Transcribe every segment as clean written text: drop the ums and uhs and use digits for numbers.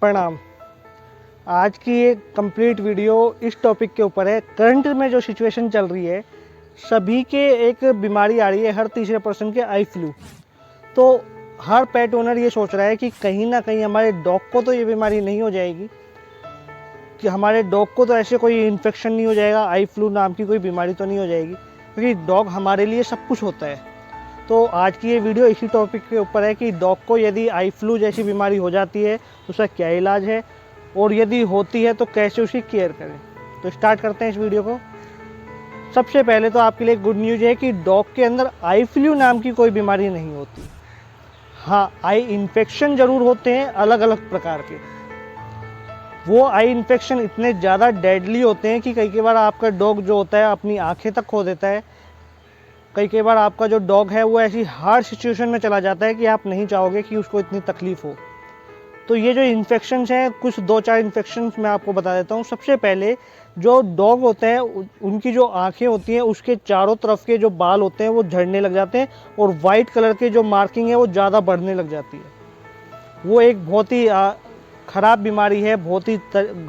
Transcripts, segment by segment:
प्रणाम। आज की एक कंप्लीट वीडियो इस टॉपिक के ऊपर है। करंट में जो सिचुएशन चल रही है, सभी के एक बीमारी आ रही है, हर तीसरे पर्सन के आई फ्लू। तो हर पेट ओनर ये सोच रहा है कि कहीं ना कहीं हमारे डॉग को तो ये बीमारी नहीं हो जाएगी, कि हमारे डॉग को तो ऐसे कोई इन्फेक्शन नहीं हो जाएगा, आई फ्लू नाम की कोई बीमारी तो नहीं हो जाएगी, क्योंकि डॉग हमारे लिए सब कुछ होता है। तो आज की ये वीडियो इसी टॉपिक के ऊपर है कि डॉग को यदि आई फ्लू जैसी बीमारी हो जाती है तो उसका क्या इलाज है, और यदि होती है तो कैसे उसकी केयर करें। तो स्टार्ट करते हैं इस वीडियो को। सबसे पहले तो आपके लिए गुड न्यूज़ है कि डॉग के अंदर आई फ्लू नाम की कोई बीमारी नहीं होती। हाँ, आई इन्फेक्शन ज़रूर होते हैं अलग अलग प्रकार के। वो आई इन्फेक्शन इतने ज़्यादा डेडली होते हैं कि कई बार आपका डॉग जो होता है अपनी आँखें तक खो देता है। कई बार आपका जो डॉग है वो ऐसी हार्ड सिचुएशन में चला जाता है कि आप नहीं चाहोगे कि उसको इतनी तकलीफ़ हो। तो ये जो इन्फेक्शंस हैं, कुछ 2-4 इन्फेक्शंस मैं आपको बता देता हूँ। सबसे पहले जो डॉग होते हैं उनकी जो आँखें होती हैं उसके चारों तरफ के जो बाल होते हैं वो झड़ने लग जाते हैं, और वाइट कलर के जो मार्किंग है वो ज़्यादा बढ़ने लग जाती है। वो एक बहुत ही ख़राब बीमारी है, बहुत ही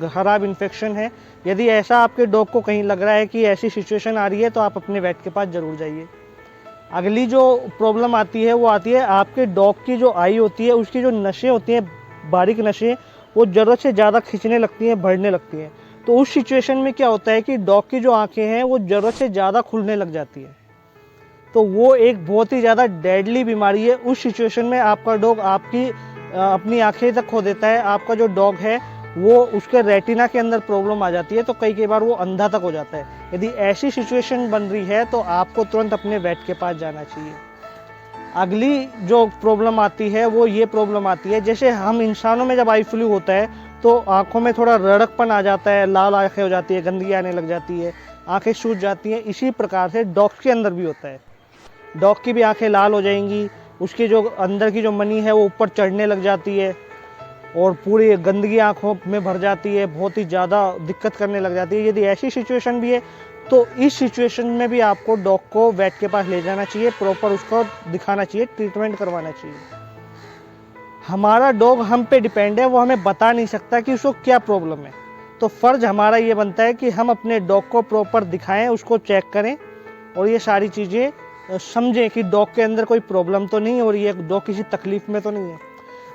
ख़राब इन्फेक्शन है। यदि ऐसा आपके डॉग को कहीं लग रहा है कि ऐसी सिचुएशन आ रही है तो आप अपने वेट के पास ज़रूर जाइए। अगली जो प्रॉब्लम आती है वो आती है आपके डॉग की जो आई होती है, उसकी जो नसें होती हैं, बारीक नसें, वो ज़रूरत से ज़्यादा खींचने लगती हैं, बढ़ने लगती हैं। तो उस सिचुएशन में क्या होता है कि डॉग की जो आंखें हैं वो ज़रूरत से ज़्यादा खुलने लग जाती है। तो वो एक बहुत ही ज़्यादा डेडली बीमारी है। उस सिचुएशन में आपका डॉग अपनी आंखें तक खो देता है। आपका जो डॉग है वो उसके रेटिना के अंदर प्रॉब्लम आ जाती है, तो कई बार वो अंधा तक हो जाता है। यदि ऐसी सिचुएशन बन रही है तो आपको तुरंत अपने वेट के पास जाना चाहिए। अगली जो प्रॉब्लम आती है वो ये प्रॉब्लम आती है, जैसे हम इंसानों में जब आई फ्लू होता है तो आंखों में थोड़ा रड़कपन आ जाता है, लाल आंखें हो जाती है, गंदगी आने लग जाती है, आंखें सूज जाती हैं। इसी प्रकार से डॉग के अंदर भी होता है। डॉग की भी आंखें लाल हो जाएंगी, उसकी जो अंदर की जो मनी है वो ऊपर चढ़ने लग जाती है, और पूरी गंदगी आंखों में भर जाती है, बहुत ही ज़्यादा दिक्कत करने लग जाती है। यदि ऐसी सिचुएशन भी है तो इस सिचुएशन में भी आपको डॉग को वेट के पास ले जाना चाहिए, प्रॉपर उसको दिखाना चाहिए, ट्रीटमेंट करवाना चाहिए। हमारा डॉग हम पे डिपेंड है, वो हमें बता नहीं सकता कि उसको क्या प्रॉब्लम है। तो फ़र्ज़ हमारा ये बनता है कि हम अपने डॉग को प्रॉपर दिखाएं, उसको चेक करें, और ये सारी चीज़ें समझें कि डॉग के अंदर कोई प्रॉब्लम तो नहीं हो रही है, डॉग किसी तकलीफ़ में तो नहीं है।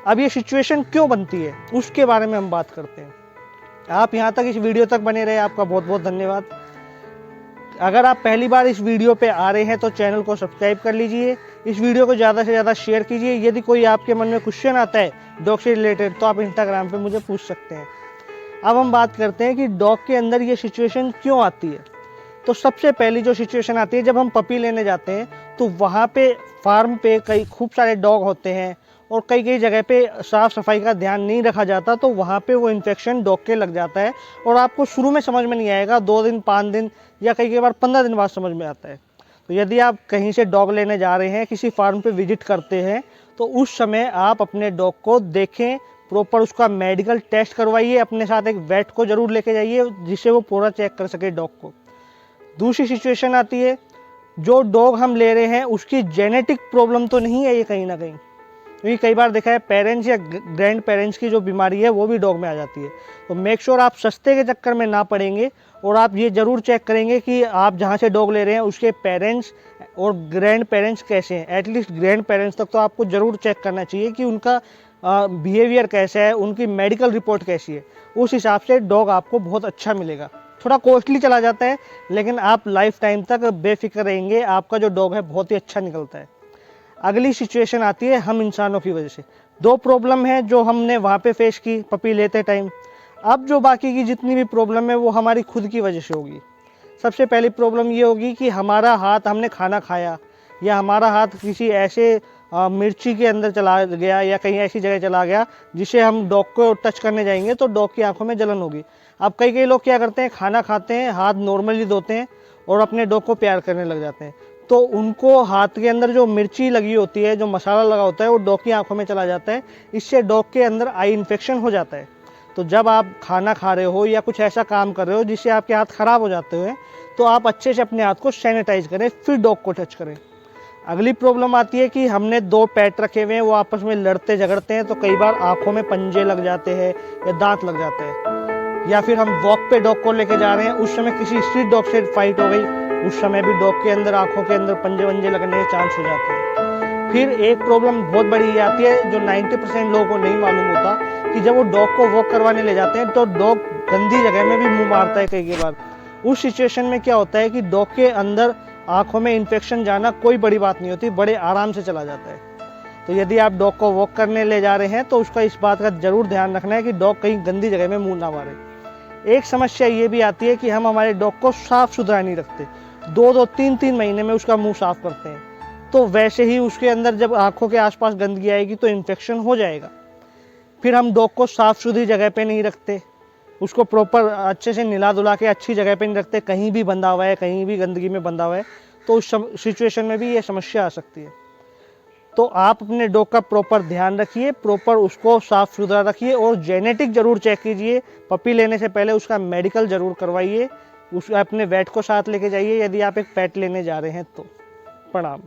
अब ये सिचुएशन क्यों बनती है उसके बारे में हम बात करते हैं। आप यहाँ तक इस वीडियो तक बने रहे, आपका बहुत बहुत धन्यवाद। अगर आप पहली बार इस वीडियो पे आ रहे हैं तो चैनल को सब्सक्राइब कर लीजिए, इस वीडियो को ज़्यादा से ज़्यादा शेयर कीजिए। यदि कोई आपके मन में क्वेश्चन आता है डॉग से रिलेटेड तो आप इंस्टाग्राम पे मुझे पूछ सकते हैं। अब हम बात करते हैं कि डॉग के अंदर ये सिचुएशन क्यों आती है। तो सबसे पहली जो सिचुएशन आती है, जब हम पपी लेने जाते हैं तो वहाँ पे फार्म पे कई खूब सारे डॉग होते हैं, और कई जगह पे साफ़ सफाई का ध्यान नहीं रखा जाता, तो वहाँ पे वो इन्फेक्शन डॉग के लग जाता है, और आपको शुरू में समझ में नहीं आएगा, 2 दिन 5 दिन या कई बार 15 दिन बाद समझ में आता है। तो यदि आप कहीं से डॉग लेने जा रहे हैं, किसी फार्म पे विजिट करते हैं, तो उस समय आप अपने डॉग को देखें, प्रॉपर उसका मेडिकल टेस्ट करवाइए, अपने साथ एक वेट को ज़रूर लेके जाइए जिससे वो पूरा चेक कर सके डॉग को। दूसरी सिचुएशन आती है, जो डॉग हम ले रहे हैं उसकी जेनेटिक प्रॉब्लम तो नहीं है ये कहीं ना कहीं, क्योंकि कई बार देखा है पेरेंट्स या ग्रैंड पेरेंट्स की जो बीमारी है वो भी डॉग में आ जाती है। तो मेक श्योर आप सस्ते के चक्कर में ना पड़ेंगे, और आप ये ज़रूर चेक करेंगे कि आप जहाँ से डॉग ले रहे हैं उसके पेरेंट्स और ग्रैंड पेरेंट्स कैसे हैं। एटलीस्ट ग्रैंड पेरेंट्स तक तो आपको ज़रूर चेक करना चाहिए कि उनका बिहेवियर कैसा है, उनकी मेडिकल रिपोर्ट कैसी है। उस हिसाब से डॉग आपको बहुत अच्छा मिलेगा। थोड़ा कॉस्टली चला जाता है, लेकिन आप लाइफ टाइम तक बेफिक्र रहेंगे, आपका जो डॉग है बहुत ही अच्छा निकलता है। अगली सिचुएशन आती है हम इंसानों की वजह से। 2 प्रॉब्लम है जो हमने वहाँ पे फेस की पपी लेते टाइम। अब जो बाकी की जितनी भी प्रॉब्लम है वो हमारी खुद की वजह से होगी। सबसे पहली प्रॉब्लम ये होगी कि हमारा हाथ, हमने खाना खाया या हमारा हाथ किसी ऐसे मिर्ची के अंदर चला गया या कहीं ऐसी जगह चला गया जिसे हम डॉग को टच करने जाएंगे तो डॉग की आंखों में जलन होगी। अब कई लोग क्या करते हैं, खाना खाते हैं, हाथ नॉर्मली धोते हैं और अपने डॉग को प्यार करने लग जाते हैं, तो उनको हाथ के अंदर जो मिर्ची लगी होती है, जो मसाला लगा होता है, वो डॉग की आंखों में चला जाता है। इससे डॉग के अंदर आई इन्फेक्शन हो जाता है। तो जब आप खाना खा रहे हो या कुछ ऐसा काम कर रहे हो जिससे आपके हाथ ख़राब हो जाते हैं, तो आप अच्छे से अपने हाथ को सैनिटाइज करें, फिर डॉग को टच करें। अगली प्रॉब्लम आती है कि हमने 2 पेट रखे हुए हैं, वो आपस में लड़ते झगड़ते हैं, तो कई बार आंखों में पंजे लग जाते हैं या दांत लग जाते हैं। या फिर हम वॉक पे डॉग को लेके जा रहे हैं, उस समय किसी स्ट्रीट डॉग से फाइट हो गई, उस समय भी डॉग के अंदर आंखों के अंदर पंजे वंजे लगने के चांस हो जाते हैं। फिर एक प्रॉब्लम बहुत बड़ी ये आती है जो 90% लोगों को नहीं मालूम होता कि जब वो डॉग को वॉक करवाने ले जाते हैं तो डॉग गंदी जगह में भी मुंह मारता है कई बार। उस सिचुएशन में क्या होता है कि डॉग के अंदर आंखों में इन्फेक्शन जाना कोई बड़ी बात नहीं होती, बड़े आराम से चला जाता है। तो यदि आप डॉग को वॉक करने ले जा रहे हैं तो उसका इस बात का जरूर ध्यान रखना है कि डॉग कहीं गंदी जगह में मुंह ना मारे। एक समस्या ये भी आती है कि हम हमारे डॉग को साफ सुथरा नहीं रखते, 2-2, 3-3 महीने में उसका मुंह साफ करते हैं, तो वैसे ही उसके अंदर जब आंखों के आसपास गंदगी आएगी तो इन्फेक्शन हो जाएगा। फिर हम डॉग को साफ सुथरी जगह पे नहीं रखते, उसको प्रॉपर अच्छे से निला धुला के अच्छी जगह पे नहीं रखते, कहीं भी बंधा हुआ है, कहीं भी गंदगी में बंधा हुआ है, तो उस सिचुएशन में भी ये समस्या आ सकती है। तो आप अपने डॉग का प्रॉपर ध्यान रखिए, प्रॉपर उसको साफ सुथरा रखिए और जेनेटिक जरूर चेक कीजिए। पपी लेने से पहले उसका मेडिकल जरूर करवाइए, उस अपने वेट को साथ लेके जाइए यदि आप एक पेट लेने जा रहे हैं तो। प्रणाम।